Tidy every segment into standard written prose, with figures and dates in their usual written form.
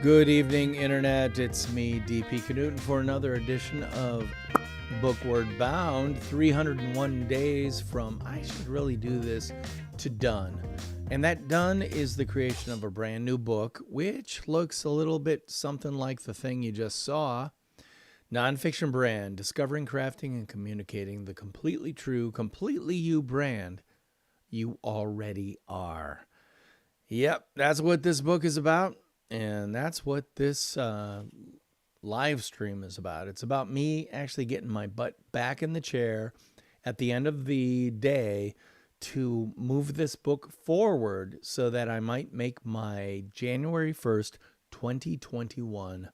Good evening, Internet. It's me, DP Knudten, for another edition of BOOKWARD BOUND. 301 days from I should really do this to done. And that done is the creation of a brand new book, which looks a little bit something like the thing you just saw. Nonfiction Brand, Discovering, Crafting, and Communicating the Completely True, Completely You brand you already are. Yep, that's what this book is about. And that's what this live stream is about. It's about me actually getting my butt back in the chair at the end of the day to move this book forward so that I might make my January 1st, 2021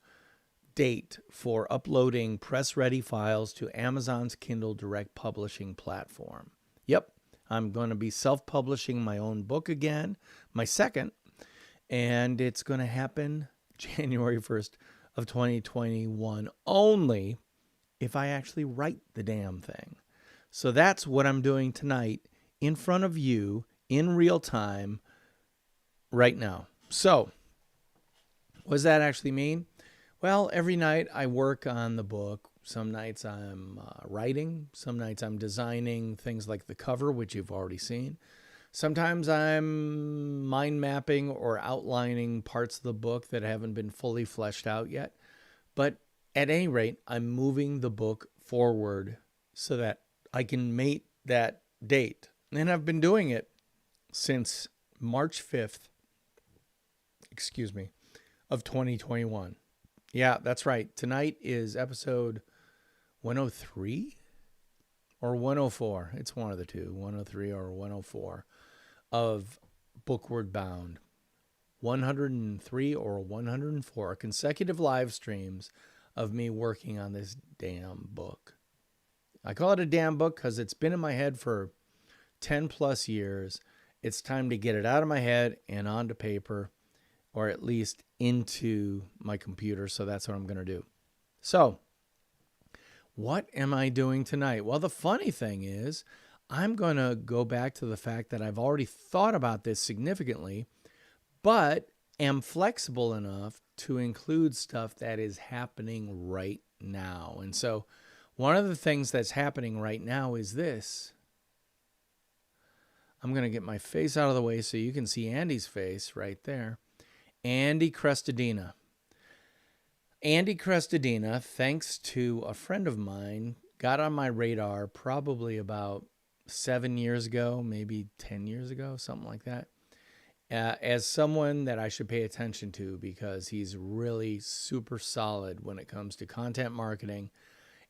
date for uploading press-ready files to Amazon's Kindle Direct Publishing platform. Yep, I'm going to be self-publishing my own book again, my second. And it's going to happen January 1st of 2021 only if I actually write the damn thing. So that's what I'm doing tonight in front of you in real time right now. So what does that actually mean? Well, every night I work on the book. Some nights I'm writing. Some nights I'm designing things like the cover, which you've already seen. Sometimes I'm mind mapping or outlining parts of the book that haven't been fully fleshed out yet. But at any rate, I'm moving the book forward so that I can meet that date. And I've been doing it since March 5th, of 2021. Yeah, that's right. Tonight is episode 103 or 104. It's one of the two, 103 or 104. Of BOOKWARD BOUND. 103 or 104 consecutive live streams of me working on this damn book. I call it a damn book because it's been in my head for 10 plus years. It's time to get it out of my head and onto paper, or at least into my computer. So that's what I'm going to do. So what am I doing tonight? Well, the funny thing is, I'm going to go back to the fact that I've already thought about this significantly, but am flexible enough to include stuff that is happening right now. And so one of the things that's happening right now is this. I'm going to get my face out of the way so you can see Andy's face right there. Andy Crestodina. Andy Crestodina, thanks to a friend of mine, got on my radar probably about 7 years ago, maybe 10 years ago, something like that, as someone that I should pay attention to because he's really super solid when it comes to content marketing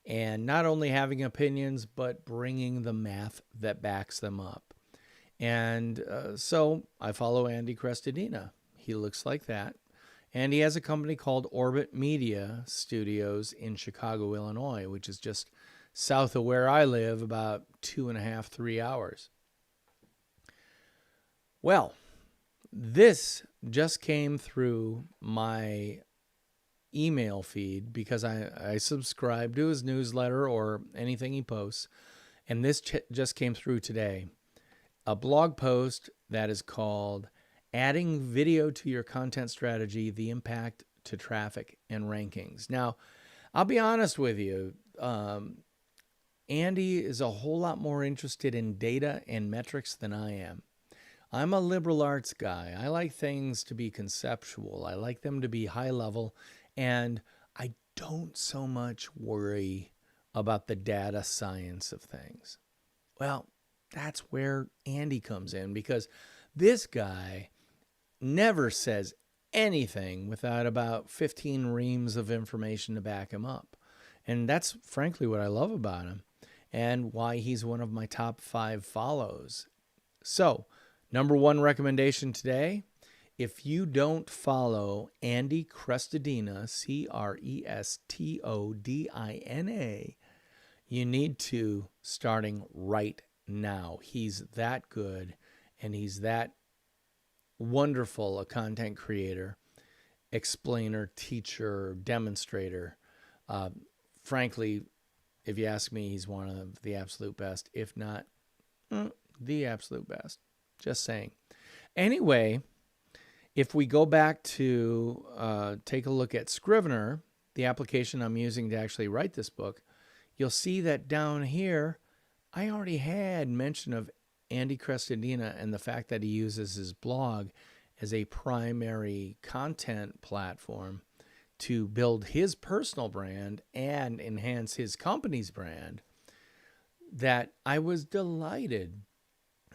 and not only having opinions, but bringing the math that backs them up. And so I follow Andy Crestodina. He looks like that. And he has a company called Orbit Media Studios in Chicago, Illinois, which is just south of where I live, about 2.5, 3 hours. Well, this just came through my email feed because I subscribe to his newsletter or anything he posts. And this just came through today. A blog post that is called Adding Video to Your Content Strategy, the Impact to Traffic and Rankings. Now, I'll be honest with you. Andy is a whole lot more interested in data and metrics than I am. I'm a liberal arts guy. I like things to be conceptual. I like them to be high level, and I don't so much worry about the data science of things. Well, that's where Andy comes in because this guy never says anything without about 15 reams of information to back him up. And that's frankly what I love about him and why he's one of my top 5 follows. So, number 1 recommendation today, if you don't follow Andy Crestodina, Crestodina, you need to, starting right now. He's that good and he's that wonderful a content creator, explainer, teacher, demonstrator. Frankly, if you ask me, he's one of the absolute best, if not the absolute best. Just saying. Anyway, If we go back to take a look at Scrivener, the application I'm using to actually write this book, you'll see that down here, I already had mention of Andy Crestodina and the fact that he uses his blog as a primary content platform to build his personal brand and enhance his company's brand, that I was delighted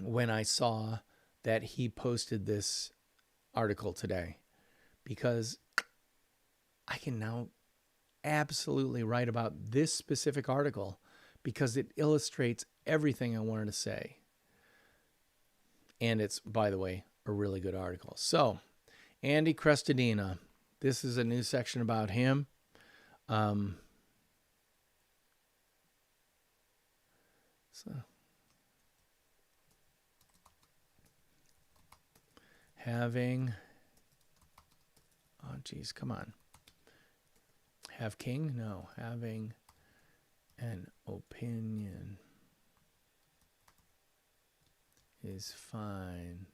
when I saw that he posted this article today, because I can now absolutely write about this specific article because it illustrates everything I wanted to say. And it's, by the way, a really good article. So, Andy Crestodina, this is a new section about him. Having, oh geez, come on. Have king? No, having an opinion is fine.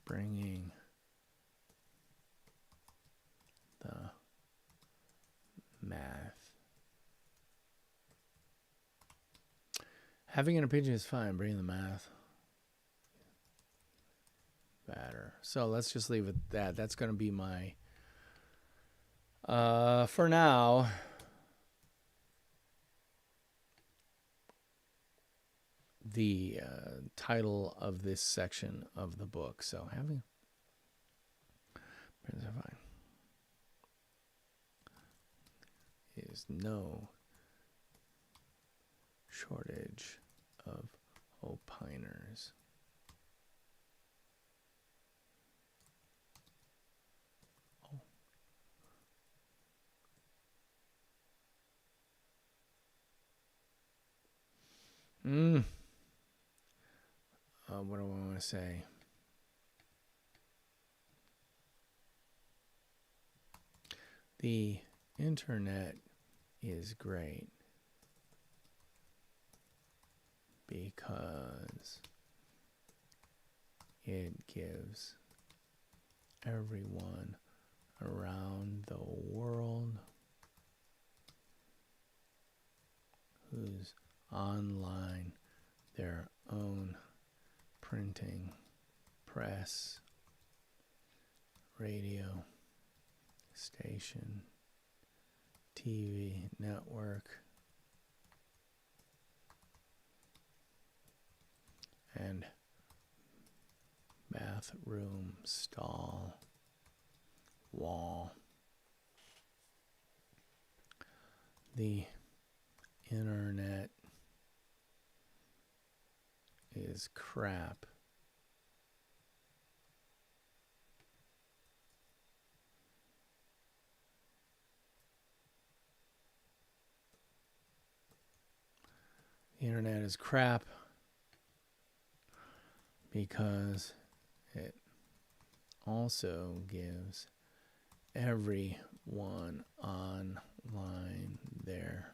Bringing the math. Having an opinion is fine. Bringing the math better. So let's just leave it at that. That's going to be my, for now, the title of this section of the book. So having fine is no shortage of opiners. What do I want to say? The internet is great because it gives everyone around the world who's online their own printing press, radio station, TV network, and bathroom stall wall. The internet is crap. The internet is crap because it also gives everyone online their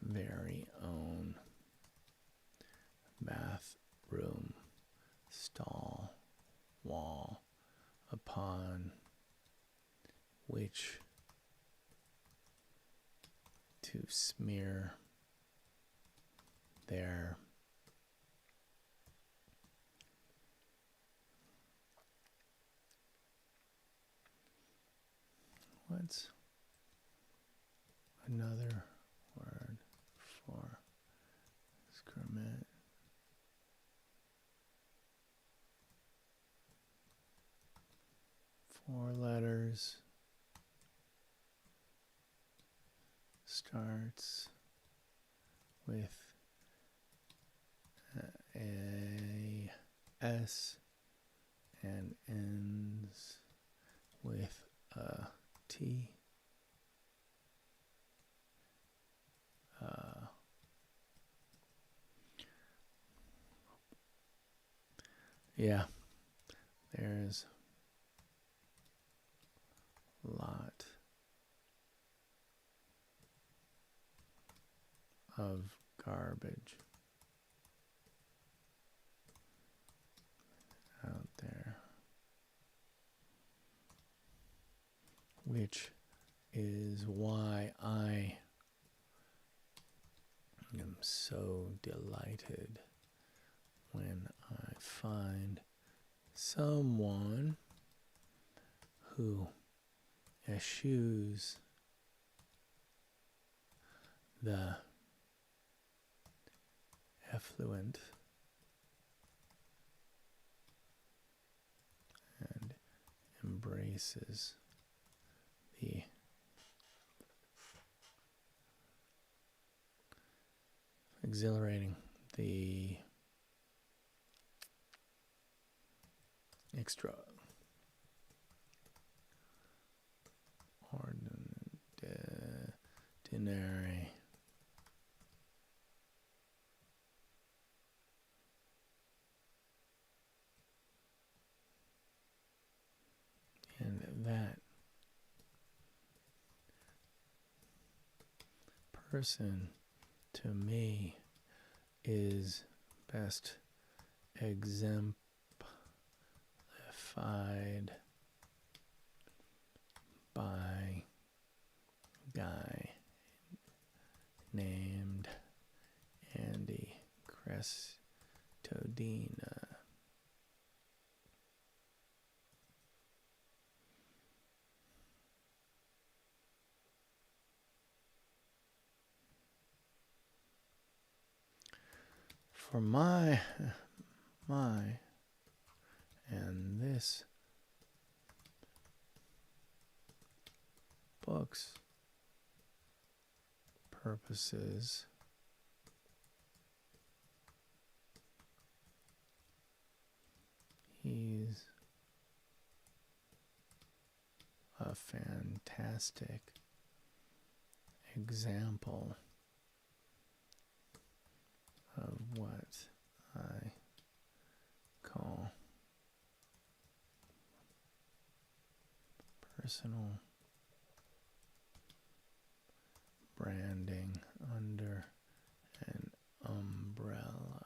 very own bathroom stall wall upon which to smear their what's another word for excrement? Four letters, starts with a S and ends with a T. Yeah, there's a lot of garbage which is why I am so delighted when I find someone who eschews the effluent and embraces the exhilarating, the extraordinary, and that person to me is best exemplified by a guy named Andy Crestodina. For my and this book's purposes, he's a fantastic example of what I call personal branding under an umbrella.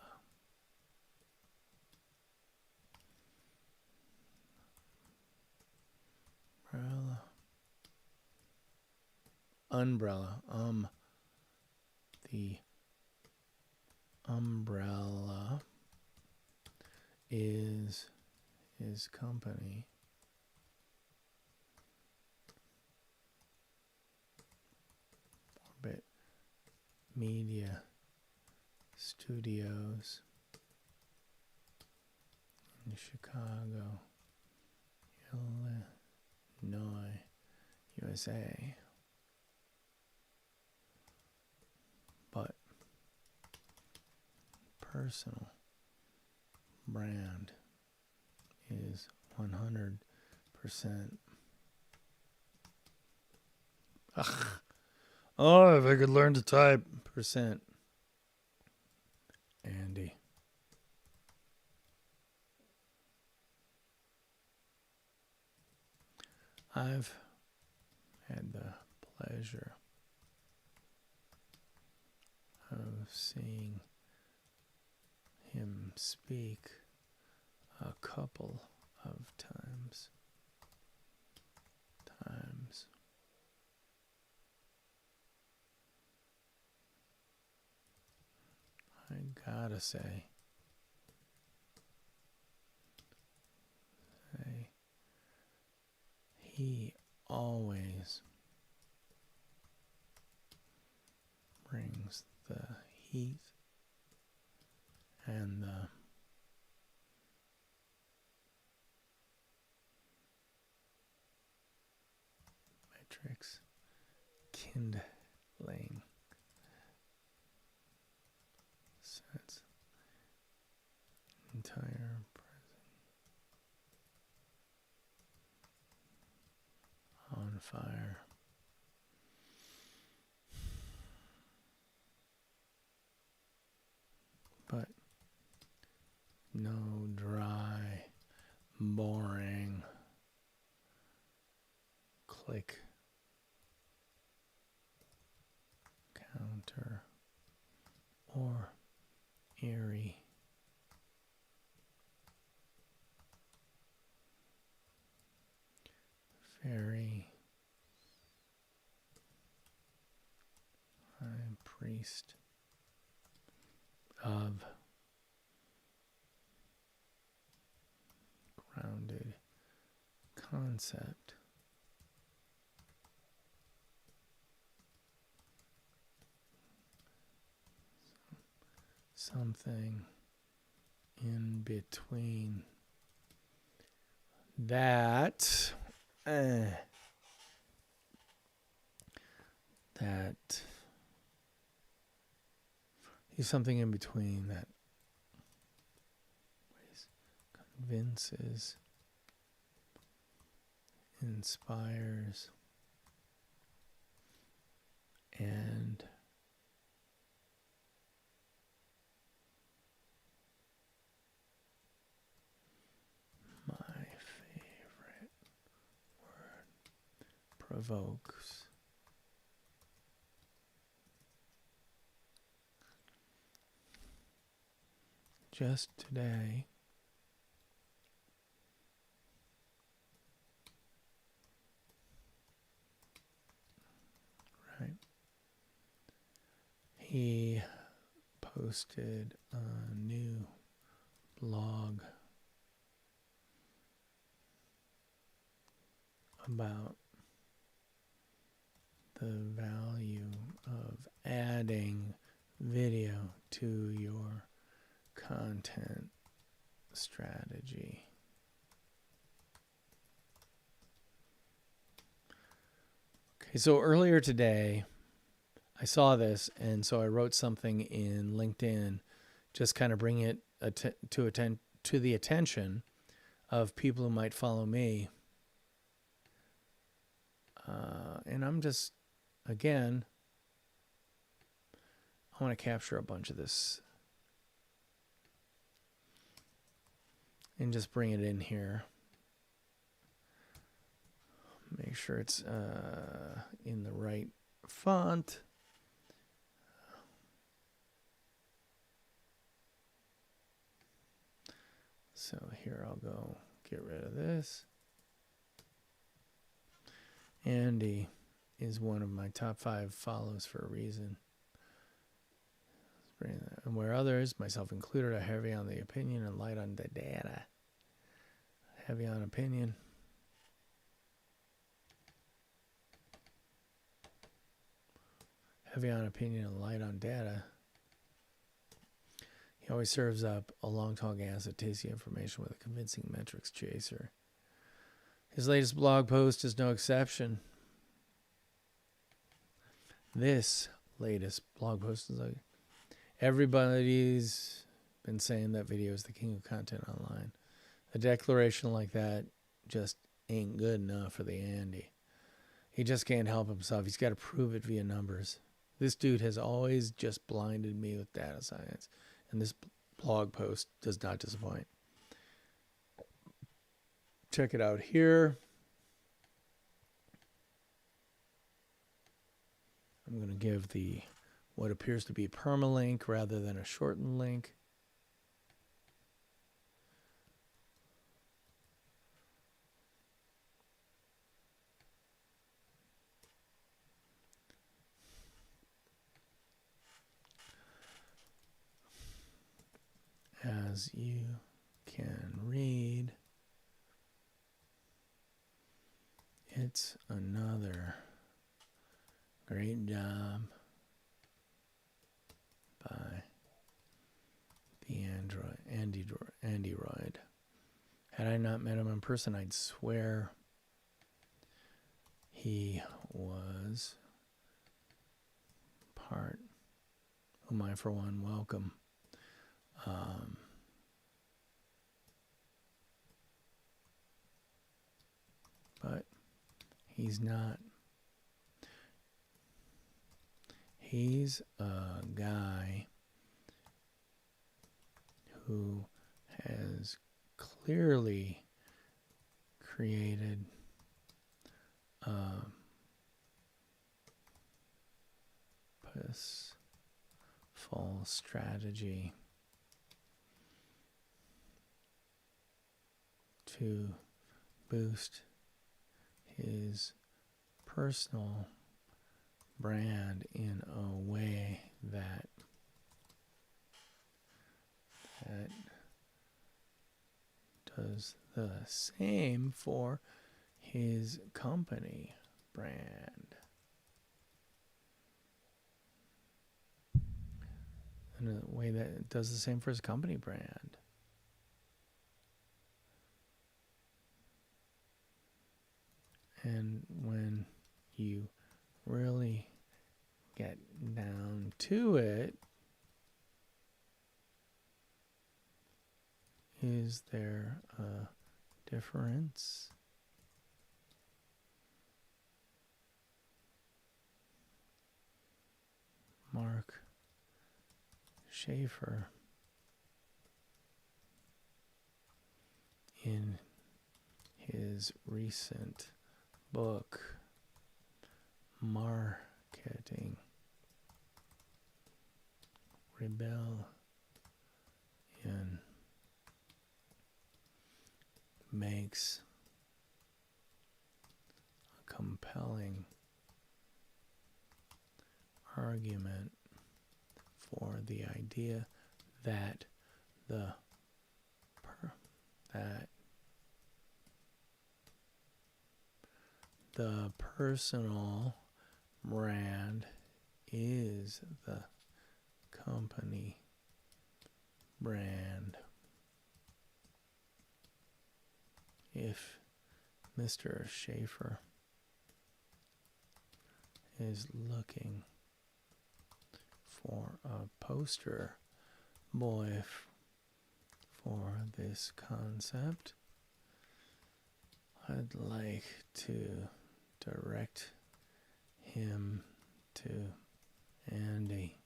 Umbrella. The umbrella is his company. Orbit Media Studios in Chicago, Illinois, USA. But personal brand is 100%. Oh, if I could learn to type. Percent. Andy. I've had the pleasure of seeing him speak a couple of times. I gotta say, he always brings the heat and the matrix kindling sets entire present on fire. But no dry, boring click counter or eerie fairy least, of grounded concept. Something in between that he's something in between that convinces, inspires, and my favorite word, provokes. Just today, right, he posted a new blog about the value of adding video to your content strategy. Okay, so earlier today I saw this, and so I wrote something in LinkedIn, just kind of bring it to the attention of people who might follow me. And I'm just, again, I want to capture a bunch of this and just bring it in here. Make sure it's in the right font. So here I'll go get rid of this. Andy is one of my top 5 follows for a reason. And where others, myself included, are heavy on the opinion and light on the data. Heavy on opinion. Heavy on opinion and light on data. He always serves up a long, tall gas of tasty information with a convincing metrics chaser. His latest blog post is no exception. This latest blog post is like, everybody's been saying that video is the king of content online. A declaration like that just ain't good enough for the Andy. He just can't help himself. He's got to prove it via numbers. This dude has always just blinded me with data science, and this blog post does not disappoint. Check it out here. I'm going to give the what appears to be permalink rather than a shortened link. As you can read, it's another great job by the Android. Had I not met him in person, I'd swear he was part, whom I for one welcome. But he's not. He's a guy who has clearly created a purposeful strategy to boost his personal brand in a way that does the same for his company brand. In a way that it does the same for his company brand. And when you really get down to it, is there a difference? Mark Schaefer, in his recent book, Marketing Rebellion, makes a compelling argument for the idea that the personal brand is the company brand. If Mr. Schaefer is looking for a poster boy for this concept, I'd like to direct him to Andy.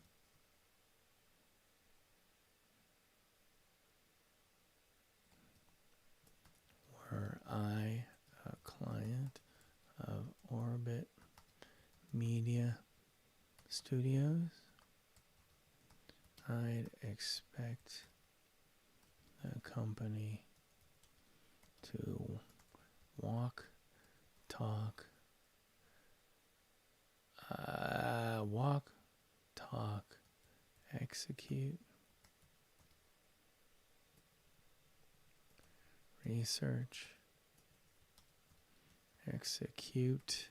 Were I a client of Orbit Media Studios, I'd expect the company to walk, talk, execute, research, execute,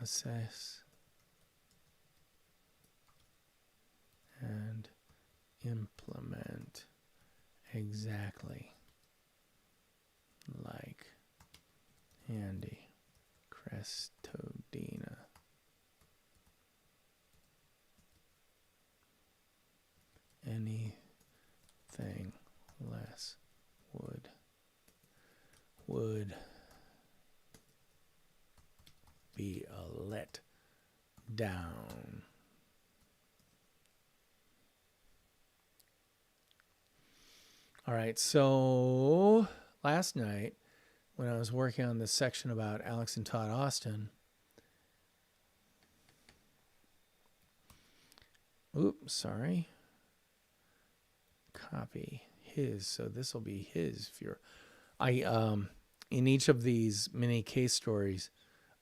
assess, and implement exactly like Andy Crestodina. Anything less would be a let down. All right, so last night when I was working on this section about Alex and Todd Austin, oops, sorry, copy his, so this will be his. If you're, in each of these mini case stories,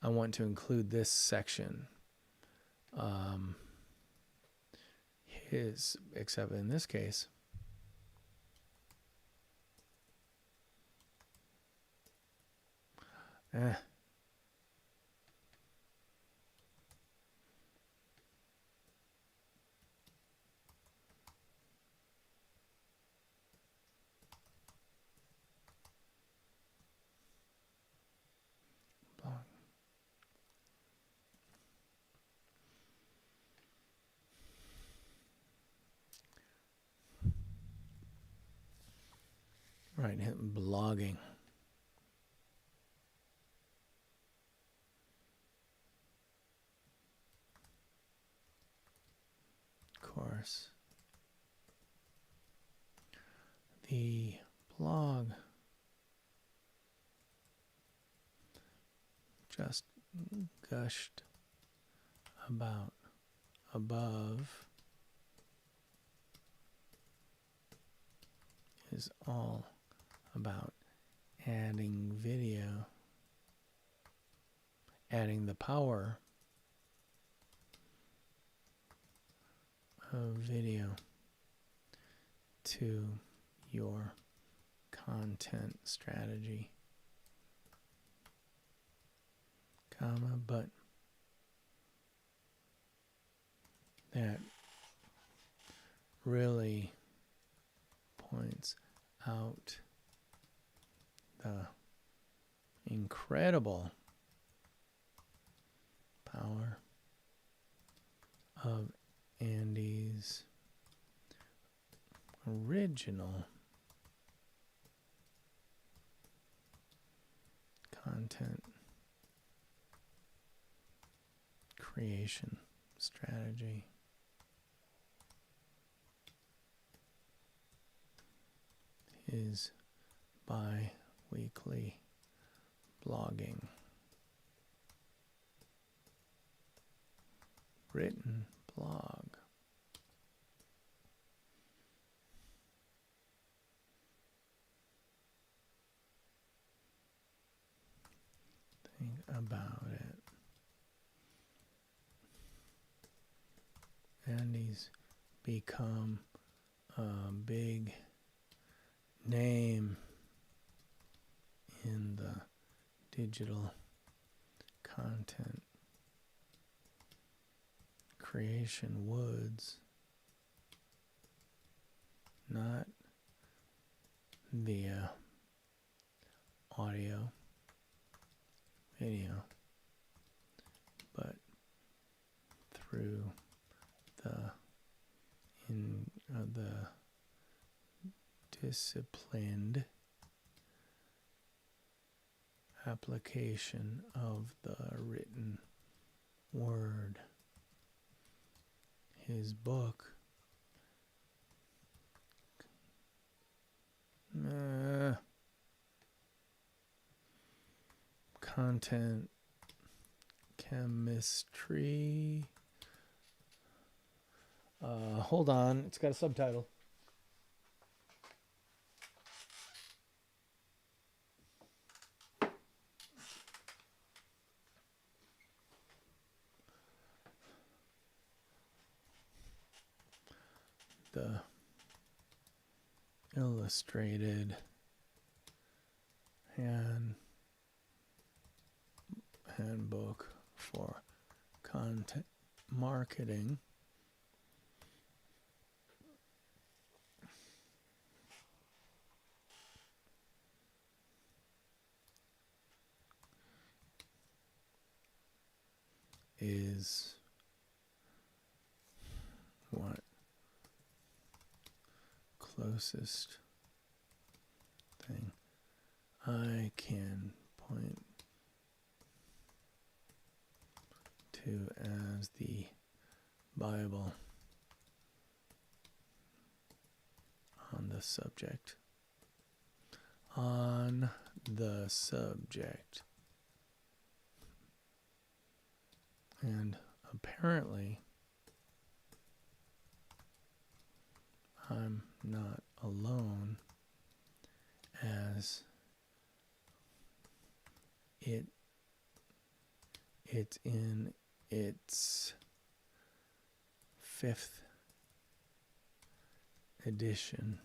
I want to include this section, his, except in this case, right, blogging. Of course. The blog just gushed about above is all about adding video, adding the power video to your content strategy, comma, but that really points out the incredible power of Andy's original content creation strategy. His bi-weekly blogging, written blog. Think about it. And he's become a big name in the digital content creation woods, not via audio, video, but through the disciplined application of the written word. His book, Content Chemistry. Hold on, it's got a subtitle. The illustrated handbook for content marketing is what closest thing I can point to as the Bible on the subject. On the subject. And apparently, I'm not alone, as it's in its 5th edition.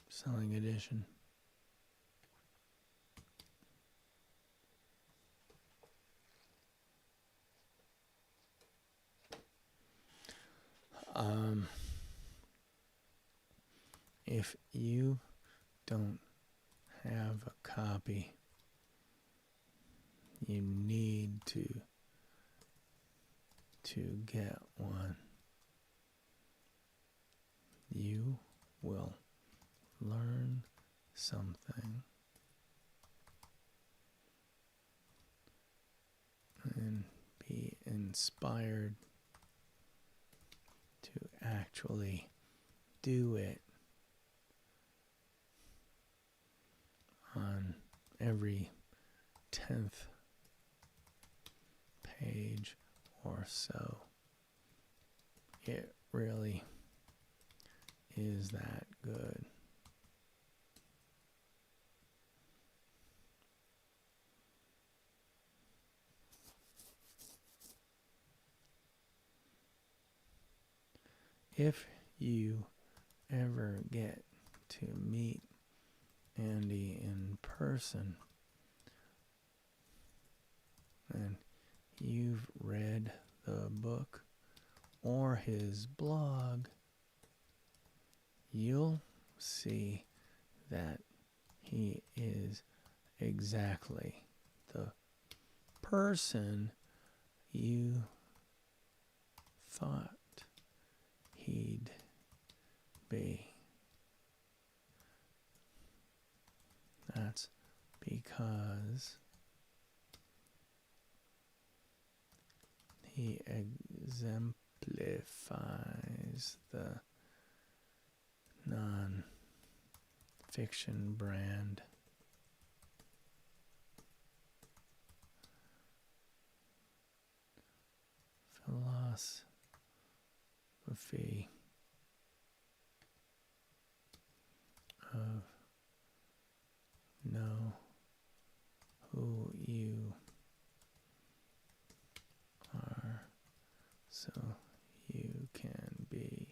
Selling edition. If you don't have a copy, you need to get one. You will learn something and be inspired to actually do it on every 10th page or so. It really is that good. if you ever get to meet Andy in person and you've read the book or his blog, you'll see that he is exactly the person you thought he'd be. That's because he exemplifies the non-fiction brand. Philosophy of know who you are so you can be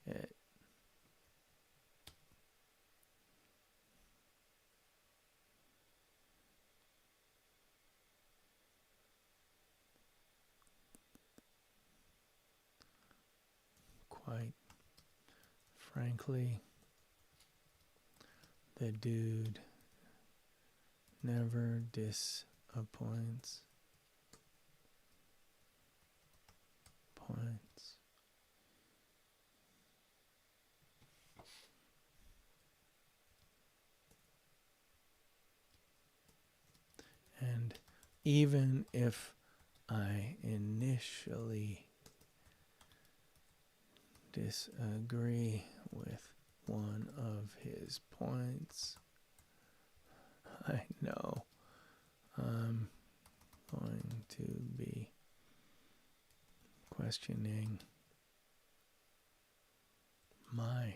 it. Quite frankly, the dude never disappoints. And even if I initially disagree with one of his points, I know I'm going to be questioning my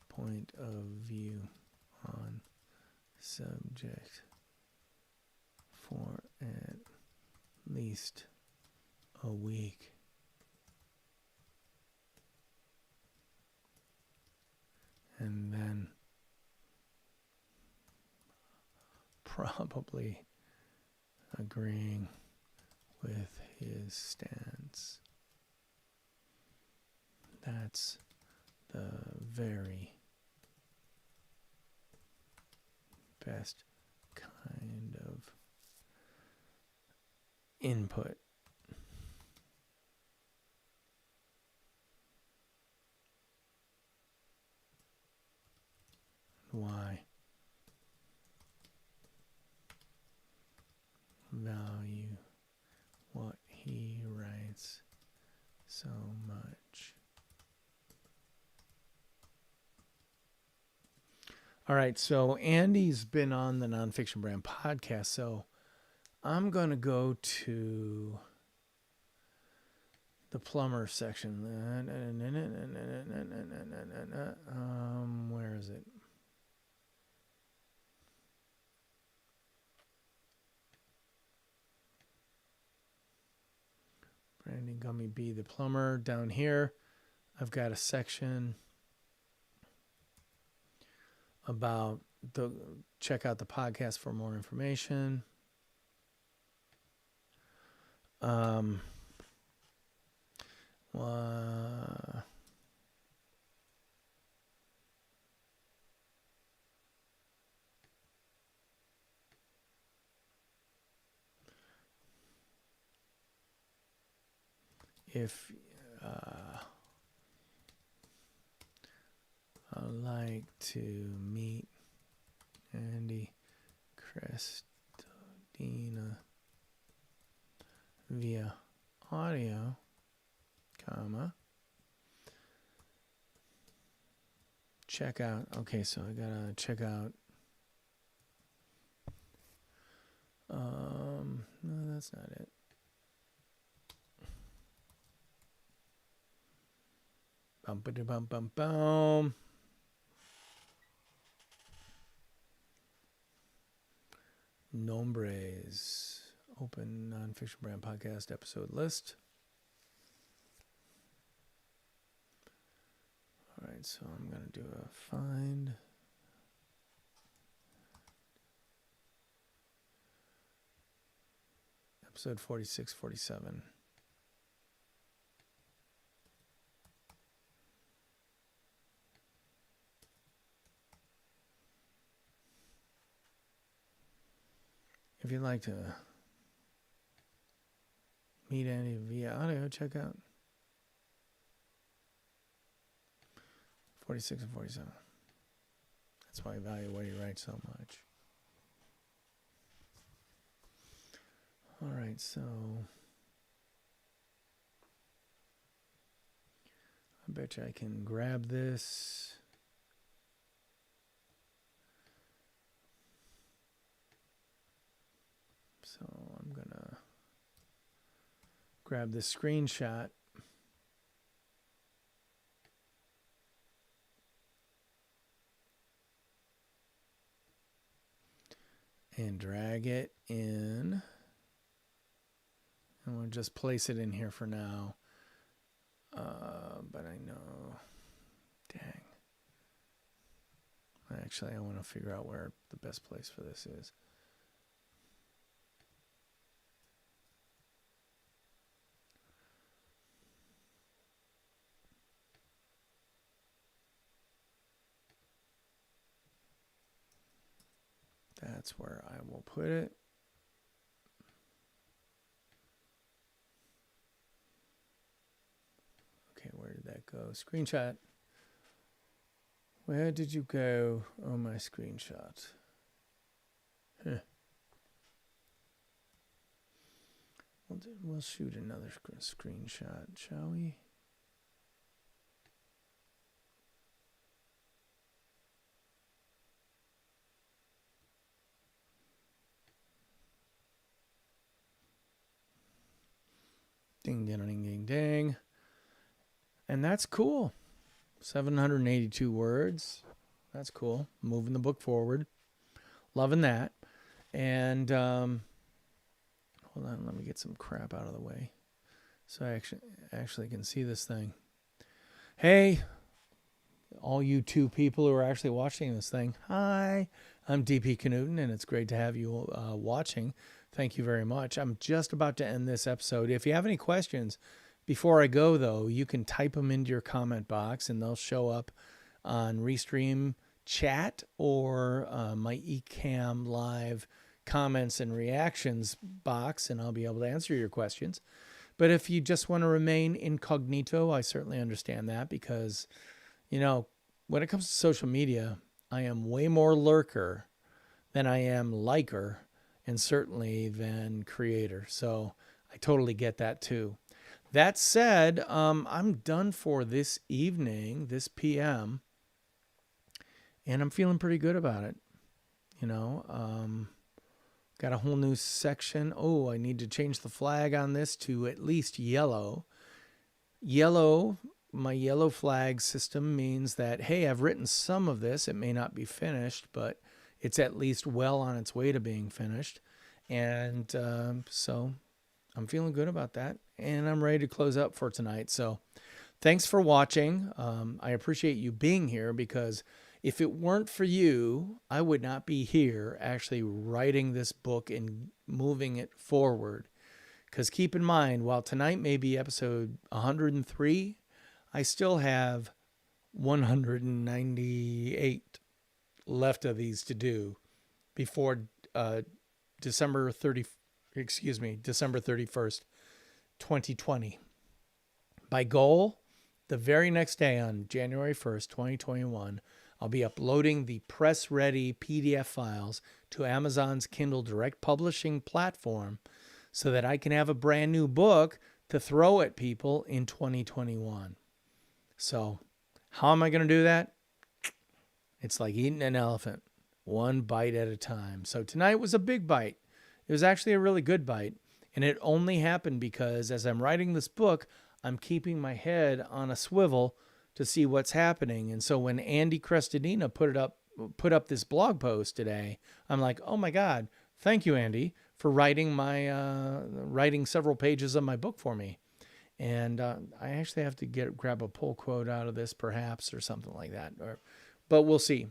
point of view on subject for at least a week. And then probably agreeing with his stance. That's the very best kind of input. Why value what he writes so much. All right, so Andy's been on the Nonfiction Brand podcast, so I'm going to go to the plumber section. Where is it? Branding Gummy B, the plumber. Down here, I've got a section about check out the podcast for more information. If I'd like to meet Andy Crestodina via audio, check out. Okay, so I gotta check out. No, that's not it. Bum. Nombres. Open Nonfiction Brand podcast episode list. right, so I'm going to do a find. Episode 46, 47. If you'd like to meet Andy via audio, check out 46 and 47. That's why I value what he writes so much. All right, so I bet you I can grab this. So I'm gonna grab this screenshot. And drag it in. And we'll just place it in here for now. But I know, dang. Actually, I want to figure out where the best place for this is. That's where I will put it. Okay, where did that go? Screenshot. Where did you go? Oh, my screenshot. Huh. We'll shoot another screenshot, shall we? Ding, ding, ding, ding, ding. And that's cool. 782 words. That's cool. Moving the book forward. Loving that. And hold on, let me get some crap out of the way so I actually can see this thing. Hey, all you two people who are actually watching this thing. Hi, I'm DP Knudten, and it's great to have you watching. Thank you very much. I'm just about to end this episode. If you have any questions, before I go, though, you can type them into your comment box, and they'll show up on Restream chat or my Ecamm live comments and reactions box, and I'll be able to answer your questions. But if you just want to remain incognito, I certainly understand that because, you know, when it comes to social media, I am way more lurker than I am liker, and certainly than creator. So I totally get that too. That said, I'm done for this evening, this PM, and I'm feeling pretty good about it. You know, got a whole new section. Oh, I need to change the flag on this to at least yellow. Yellow, my yellow flag system means that, hey, I've written some of this. It may not be finished, but it's at least well on its way to being finished. And so I'm feeling good about that. And I'm ready to close up for tonight. So thanks for watching. I appreciate you being here because if it weren't for you, I would not be here actually writing this book and moving it forward. Because keep in mind, while tonight may be episode 103, I still have 198 left of these to do before December 31st, 2020. By goal, the very next day on January 1st, 2021, I'll be uploading the press-ready PDF files to Amazon's Kindle Direct Publishing platform so that I can have a brand new book to throw at people in 2021. So how am I going to do that? It's like eating an elephant, one bite at a time. So tonight was a big bite. It was actually a really good bite. And it only happened because as I'm writing this book, I'm keeping my head on a swivel to see what's happening. And so when Andy Crestodina put up this blog post today, I'm like, oh my God, thank you, Andy, for writing several pages of my book for me. And I actually have to grab a pull quote out of this perhaps or something like that. But we'll see.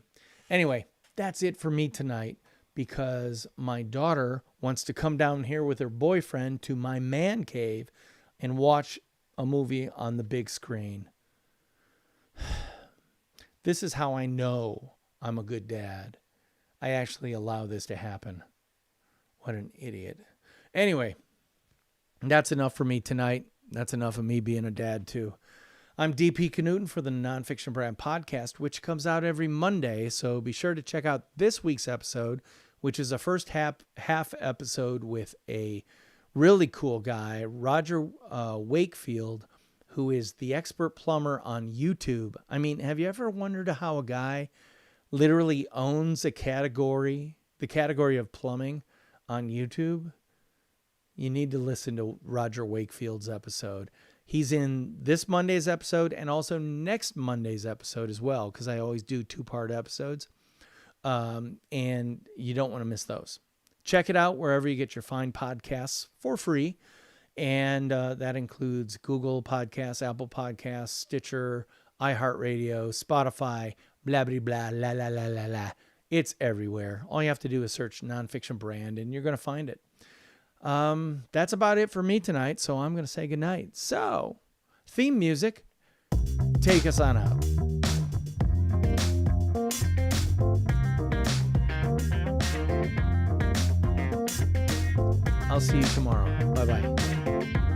Anyway, that's it for me tonight because my daughter wants to come down here with her boyfriend to my man cave and watch a movie on the big screen. This is how I know I'm a good dad. I actually allow this to happen. What an idiot. Anyway, that's enough for me tonight. That's enough of me being a dad too. I'm DP Knudten for the Nonfiction Brand podcast, which comes out every Monday. So be sure to check out this week's episode, which is a first half episode with a really cool guy, Roger Wakefield, who is the expert plumber on YouTube. I mean, have you ever wondered how a guy literally owns a category, the category of plumbing on YouTube? You need to listen to Roger Wakefield's episode. He's in this Monday's episode and also next Monday's episode as well, because I always do 2-part episodes. And you don't want to miss those. Check it out wherever you get your fine podcasts for free. And that includes Google Podcasts, Apple Podcasts, Stitcher, iHeartRadio, Spotify, blah, blah, blah, la, la, la, la, la. It's everywhere. All you have to do is search Nonfiction Brand and you're going to find it. That's about it for me tonight. So I'm going to say goodnight. So theme music, take us on out. I'll see you tomorrow. Bye-bye.